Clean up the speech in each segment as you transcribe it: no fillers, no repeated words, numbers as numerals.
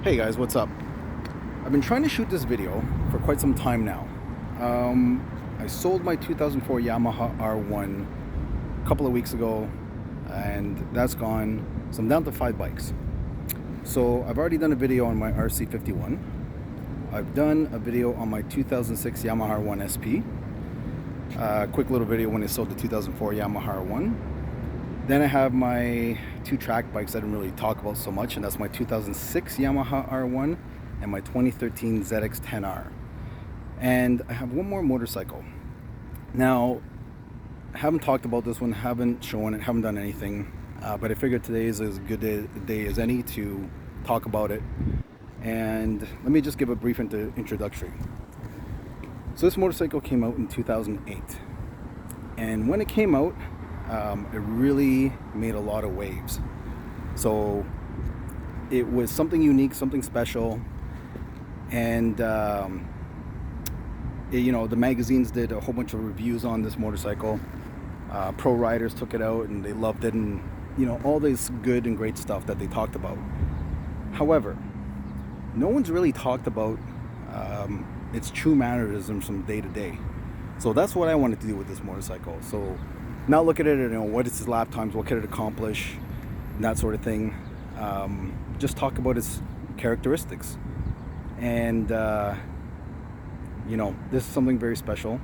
Hey guys, what's up? I've been trying to shoot this video for quite some time now. I sold my 2004 Yamaha R1 a couple of weeks ago, and that's gone. So I'm down to 5 bikes. So I've already done a video on my RC51. I've done a video on my 2006 Yamaha R1 SP. Quick little video when I sold the 2004 Yamaha R1. Then I have my 2 track bikes I didn't really talk about so much, and that's my 2006 Yamaha R1 and my 2013 ZX-10R. And I have one more motorcycle. Now, I haven't talked about this one, haven't shown it, haven't done anything, but I figured today is as good a day as any to talk about it. And let me just give a brief introductory. So this motorcycle came out in 2008. And when it came out, it really made a lot of waves. So it was something unique, something special, and the magazines did a whole bunch of reviews on this motorcycle. Pro riders took it out and they loved it, and all this good and great stuff that they talked about. However, no one's really talked about its true mannerisms from day to day. So that's what I wanted to do with this motorcycle. So not look at it, what is its lap times, what can it accomplish, and that sort of thing. Just talk about its characteristics. And, this is something very special.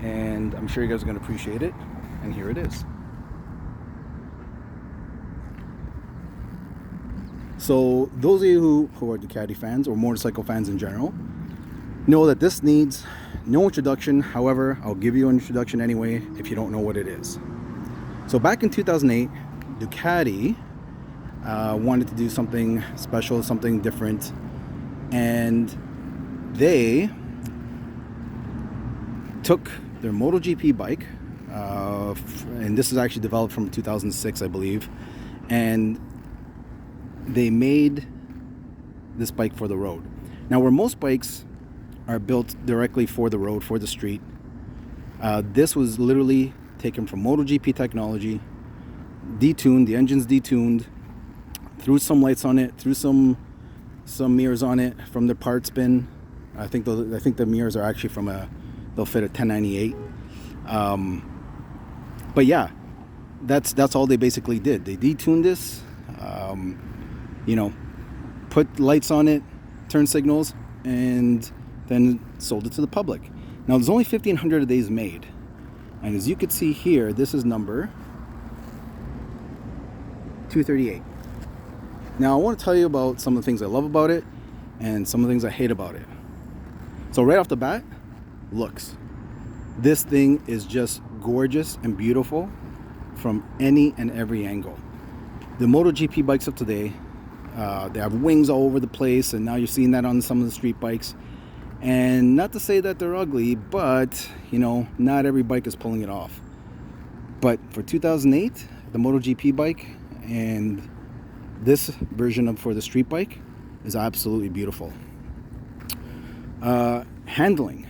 And I'm sure you guys are going to appreciate it. And here it is. So those of you who are Ducati fans or motorcycle fans in general know that this needs no introduction. However, I'll give you an introduction anyway if you don't know what it is. So back in 2008, Ducati wanted to do something special, something different, and they took their MotoGP bike, and this is actually developed from 2006, I believe, and they made this bike for the road. Now, where most bikes are built directly for the road, for the street, this was literally taken from MotoGP technology, detuned, the engine's detuned, threw some lights on it, threw some mirrors on it from the parts bin. I think the mirrors are actually they'll fit a 1098. But yeah, that's all they basically did. They detuned this, put lights on it, turn signals, and then sold it to the public. Now there's only 1,500 of these made, and as you can see here, this is number 238. Now I want to tell you about some of the things I love about it and some of the things I hate about it. So right off the bat, looks. This thing is just gorgeous and beautiful from any and every angle. The MotoGP bikes of today, they have wings all over the place, and now you're seeing that on some of the street bikes. And not to say that they're ugly, but not every bike is pulling it off. But for 2008, the MotoGP bike and this version for the street bike is absolutely beautiful. Handling.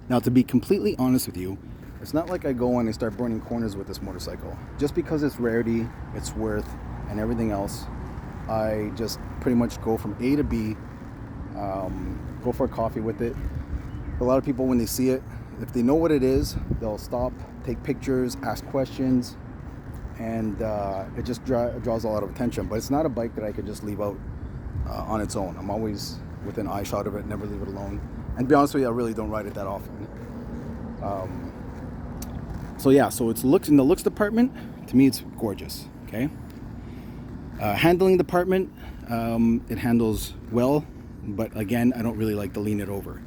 Now, to be completely honest with you, it's not like I go and I start burning corners with this motorcycle. Just because it's rarity, its worth, and everything else, I just pretty much go from A to B. Go for a coffee with it. A lot of people, when they see it, if they know what it is, they'll stop, take pictures, ask questions, and it just draws a lot of attention. But it's not a bike that I could just leave out on its own. I'm always within eye shot of it, never leave it alone. And to be honest with you, I really don't ride it that often. So it's looks in the looks department. To me, it's gorgeous. Okay. Handling department, it handles well. But again, I don't really like to lean it over.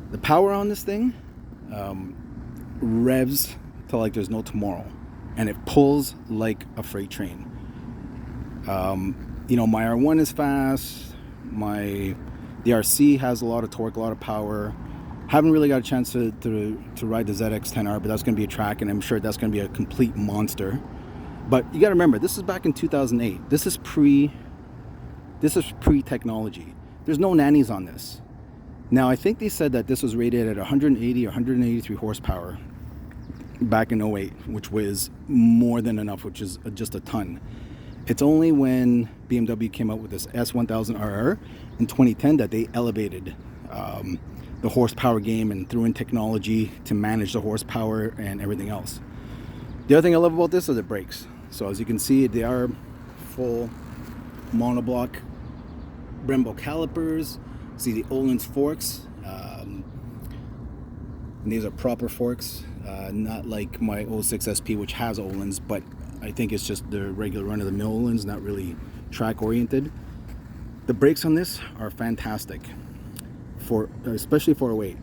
The power on this thing revs till like there's no tomorrow, and it pulls like a freight train. My R1 is fast. The RC has a lot of torque, a lot of power. Haven't really got a chance to ride the ZX-10R, but that's going to be a track, and I'm sure that's going to be a complete monster. But you got to remember, this is back in 2008. This is pre-technology. There's no nannies on this. Now, I think they said that this was rated at 180 or 183 horsepower back in 08, which was more than enough, which is just a ton. It's only when BMW came out with this S1000RR in 2010 that they elevated the horsepower game and threw in technology to manage the horsepower and everything else. The other thing I love about this are the brakes. So as you can see, they are full monoblock Brembo calipers. See the Öhlins forks. And these are proper forks, not like my 06 SP, which has Öhlins, but I think it's just the regular run-of-the-mill Öhlins, not really track-oriented. The brakes on this are fantastic, especially for a weight.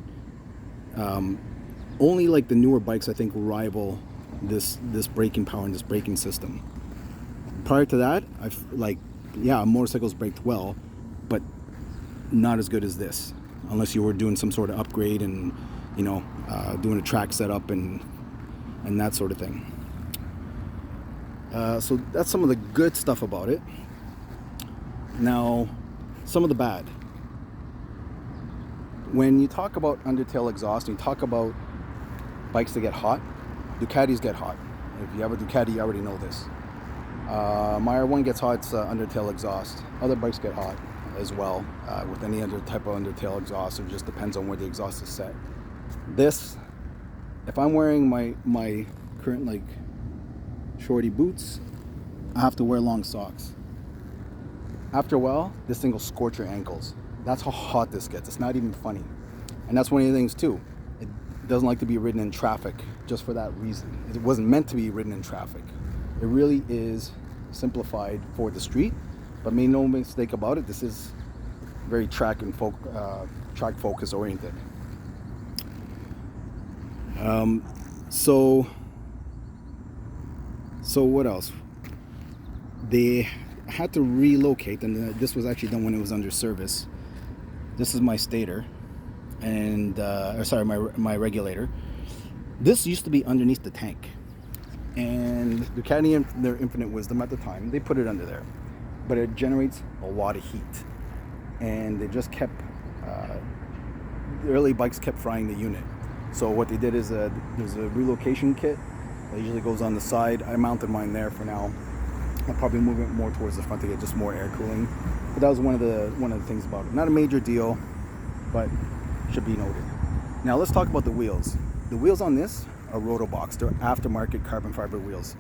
Only like the newer bikes, I think, rival this braking power and this braking system. Prior to that, motorcycles braked well, but not as good as this, unless you were doing some sort of upgrade and doing a track setup and that sort of thing. So that's some of the good stuff about it. Now, some of the bad. When you talk about undertail exhaust, and you talk about bikes that get hot, Ducatis get hot. If you have a Ducati, you already know this. My R1 gets hot, it's undertail exhaust. Other bikes get hot as well, with any other type of undertail exhaust. It just depends on where the exhaust is set. This, if I'm wearing my current shorty boots, I have to wear long socks. After a while, this thing will scorch your ankles. That's how hot this gets. It's not even funny. And that's one of the things too. It doesn't like to be ridden in traffic just for that reason. It wasn't meant to be ridden in traffic. It really is simplified for the street, but make no mistake about it, this is very track focus oriented. So what else? They had to relocate, and this was actually done when it was under service. This is my stator, and my regulator. This used to be underneath the tank, and Ducati, in their infinite wisdom at the time, they put it under there, but it generates a lot of heat, and they just kept the early bikes kept frying the unit. So what they did is there's a relocation kit that usually goes on the side. I mounted mine there for now. I'll probably move it more towards the front to get just more air cooling. But that was one of the things about it. Not a major deal, but should be noted. Now let's talk about the wheels. The wheels on this are rotobox. They're aftermarket carbon fiber wheels.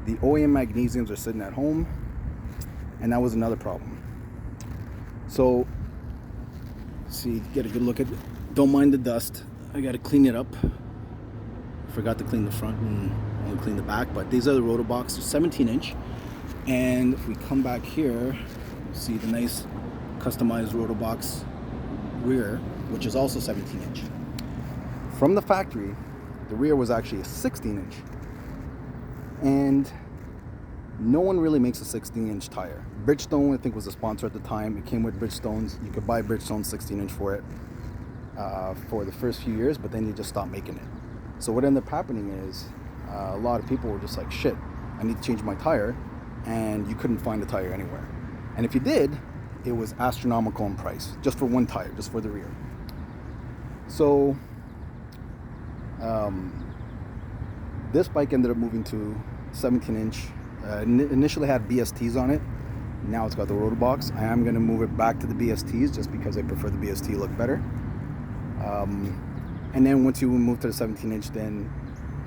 The OEM magnesiums are sitting at home, and that was another problem. So, see, get a good look at it. Don't mind the dust. I got to clean it up. Forgot to clean the front and only clean the back, but these are the rotobox. They're 17-inch. And if we come back here, see the nice customized rotobox rear, which is also 17-inch. From the factory, the rear was actually a 16-inch. And no one really makes a 16-inch tire. Bridgestone, I think, was a sponsor at the time. It came with Bridgestones. You could buy Bridgestone 16-inch for it for the first few years, but then you just stopped making it. So what ended up happening is a lot of people were just like, shit, I need to change my tire, and you couldn't find a tire anywhere. And if you did, it was astronomical in price, just for one tire, just for the rear. So this bike ended up moving to 17-inch. Initially had BSTs on it. Now it's got the rotobox. I am going to move it back to the BSTs just because I prefer the BST look better. And then once you move to the 17-inch, then,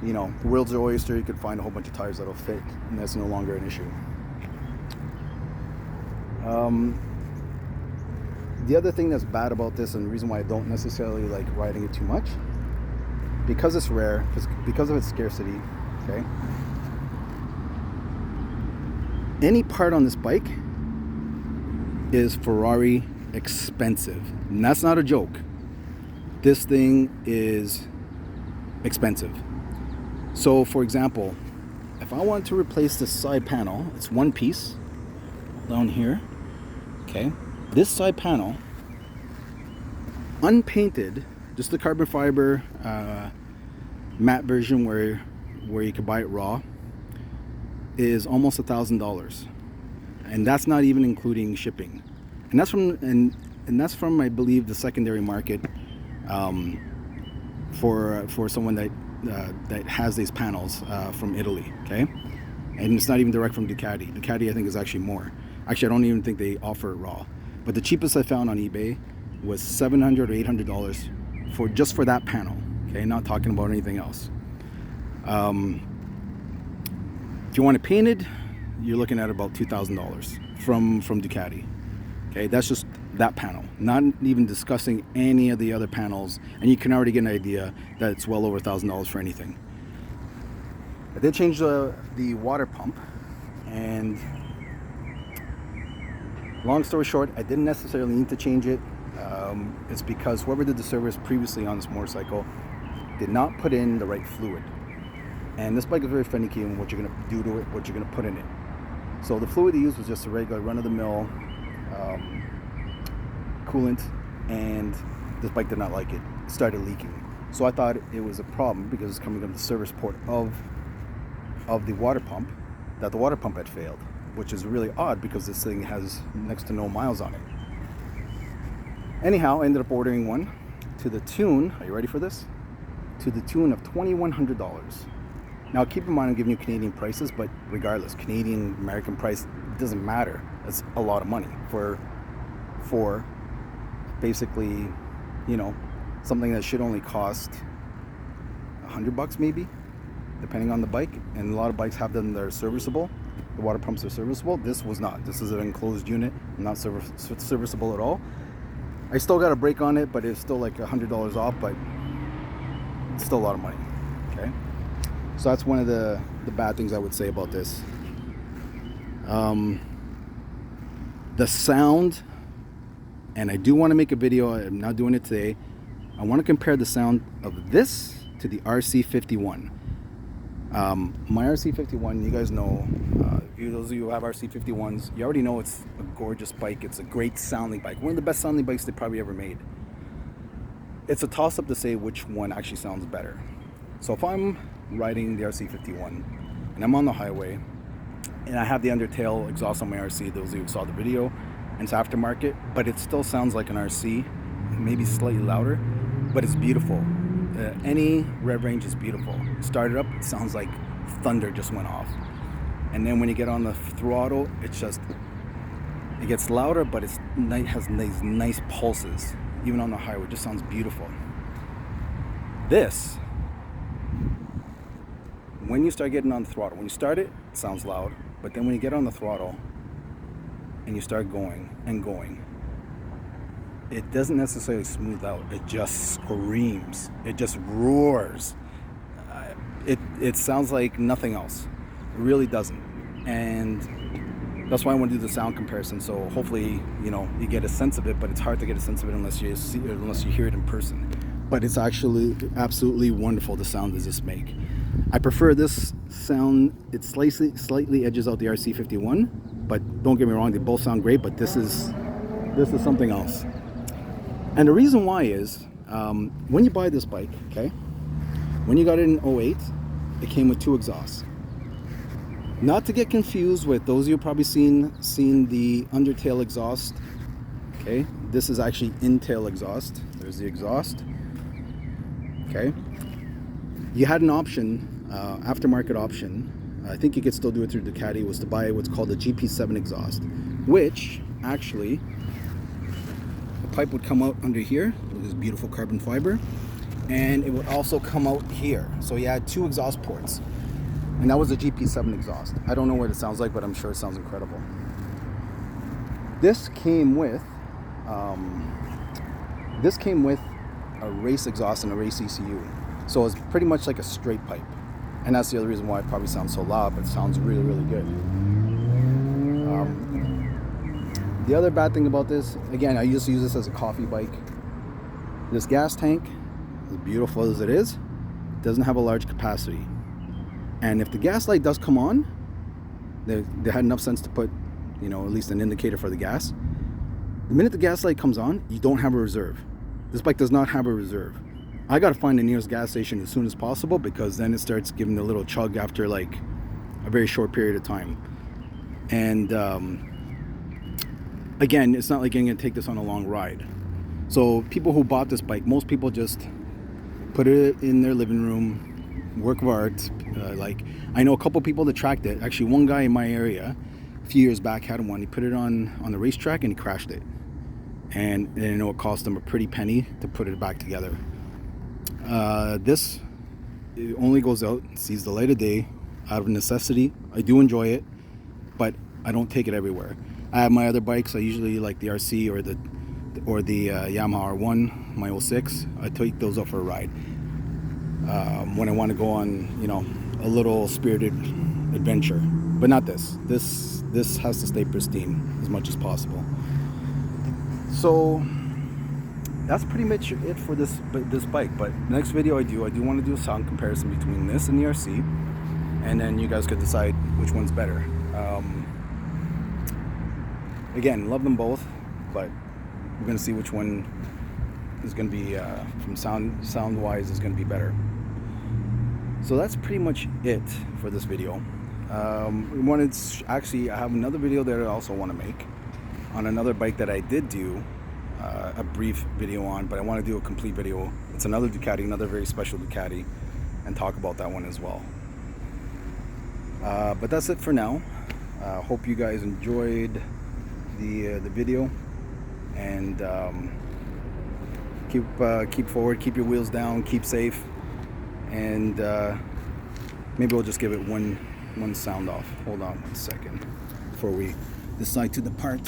the world's your oyster. You could find a whole bunch of tires that'll fit, and that's no longer an issue. The other thing that's bad about this, and the reason why I don't necessarily like riding it too much, because it's rare, because of its scarcity, okay? Any part on this bike is Ferrari expensive. And that's not a joke. This thing is expensive. So, for example, if I wanted to replace this side panel, it's one piece down here, okay? This side panel, unpainted, just the carbon fiber matte version where you can buy it raw, is almost $1,000, and that's not even including shipping. And that's from I believe the secondary market for someone that has these panels from Italy, okay? And it's not even direct from Ducati. Ducati, I think, is actually more. Actually, I don't even think they offer it raw. But the cheapest I found on eBay was $700 or $800 for just for that panel. Okay, not talking about anything else. If you want it painted, you're looking at about $2,000 from Ducati. Okay, that's just that panel, not even discussing any of the other panels, and you can already get an idea that it's well over $1,000 for anything. I did change the water pump, and long story short, I didn't necessarily need to change it. It's because whoever did the service previously on this motorcycle did not put in the right fluid. And this bike is very finicky in what you're going to do to it, what you're going to put in it. So the fluid they used was just a regular run-of-the-mill coolant, and this bike did not like it. It started leaking. So I thought it was a problem because it's coming from the service port of the water pump, that the water pump had failed, which is really odd because this thing has next to no miles on it. Anyhow, I ended up ordering one to the tune, are you ready for this? To the tune of $2,100. Now keep in mind I'm giving you Canadian prices, but regardless, Canadian, American price, it doesn't matter. It's a lot of money for basically, you know, something that should only cost $100 maybe, depending on the bike. And a lot of bikes have them that are serviceable. The water pumps are serviceable. This was not. This is an enclosed unit, not serviceable at all. I still got a brake on it, but it's still like $100 off, but it's still a lot of money. Okay, so that's one of the bad things I would say about this. The sound, and I do want to make a video, I'm not doing it today. I want to compare the sound of this to the RC51. My RC51, you guys know, those of you who have RC51's, you already know it's a gorgeous bike. It's a great sounding bike. One of the best sounding bikes they probably ever made. It's a toss-up to say which one actually sounds better. So if I'm riding the RC51 and I'm on the highway and I have the undertail exhaust on my RC, those of you who saw the video, and it's aftermarket, but it still sounds like an RC, maybe slightly louder, but it's beautiful. Any rev range is beautiful. Start it up, it sounds like thunder just went off. And then when you get on the throttle, it gets louder, but it has these nice pulses. Even on the highway, it just sounds beautiful. This, when you start getting on the throttle, when you start it, it sounds loud, but then when you get on the throttle and you start going and going, it doesn't necessarily smooth out. It just screams. It just roars. It sounds like nothing else. It really doesn't. And that's why I want to do the sound comparison. So hopefully, you know, you get a sense of it, but it's hard to get a sense of it unless you hear it in person. But it's actually absolutely wonderful, the sound does this make. I prefer this sound. It slightly edges out the RC51, but don't get me wrong, they both sound great, but this is something else. And the reason why is, when you buy this bike, okay, when you got it in 08, it came with 2 exhausts. Not to get confused with those of you probably seen the undertail exhaust. Okay, this is actually in-tail exhaust. There's the exhaust. Okay, you had an option, aftermarket option. I think you could still do it through Ducati. Was to buy what's called a GP7 exhaust, which actually the pipe would come out under here with this beautiful carbon fiber, and it would also come out here. So you had 2 exhaust ports. And that was a GP7 exhaust. I don't know what it sounds like, but I'm sure it sounds incredible. This came with a race exhaust and a race ECU. So it's pretty much like a straight pipe. And that's the other reason why it probably sounds so loud, but it sounds really, really good. The other bad thing about this, again, I used to use this as a coffee bike. This gas tank, as beautiful as it is, doesn't have a large capacity. And if the gas light does come on, they had enough sense to put, you know, at least an indicator for the gas. The minute the gas light comes on, you don't have a reserve. This bike does not have a reserve. I got to find the nearest gas station as soon as possible, because then it starts giving a little chug after like a very short period of time. And again, it's not like you're going to take this on a long ride. So people who bought this bike, most people just put it in their living room, work of art. Like, I know a couple people that tracked it. Actually, one guy in my area a few years back had one. He put it on the racetrack and he crashed it. And I know it cost him a pretty penny to put it back together. This, it only goes out, sees the light of day out of necessity. I do enjoy it, but I don't take it everywhere. I have my other bikes. I usually like the RC or the Yamaha R1, my 06. I take those up for a ride when I want to go on, you know, a little spirited adventure. But not this. This has to stay pristine as much as possible. So that's pretty much it for this bike. But next video I do want to do a sound comparison between this and the RC, and then you guys could decide which one's better. Again, love them both, but we're gonna see which one is gonna be from sound wise is gonna be better. So that's pretty much it for this video. I have another video that I also want to make on another bike that I did do a brief video on, but I want to do a complete video. It's another Ducati, another very special Ducati, and talk about that one as well. But that's it for now. Hope you guys enjoyed the video, and keep forward, keep your wheels down, keep safe, and maybe we'll just give it one sound off. Hold on 1 second before we decide to depart.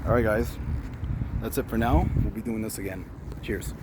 Alright guys, that's it for now. We'll be doing this again. Cheers.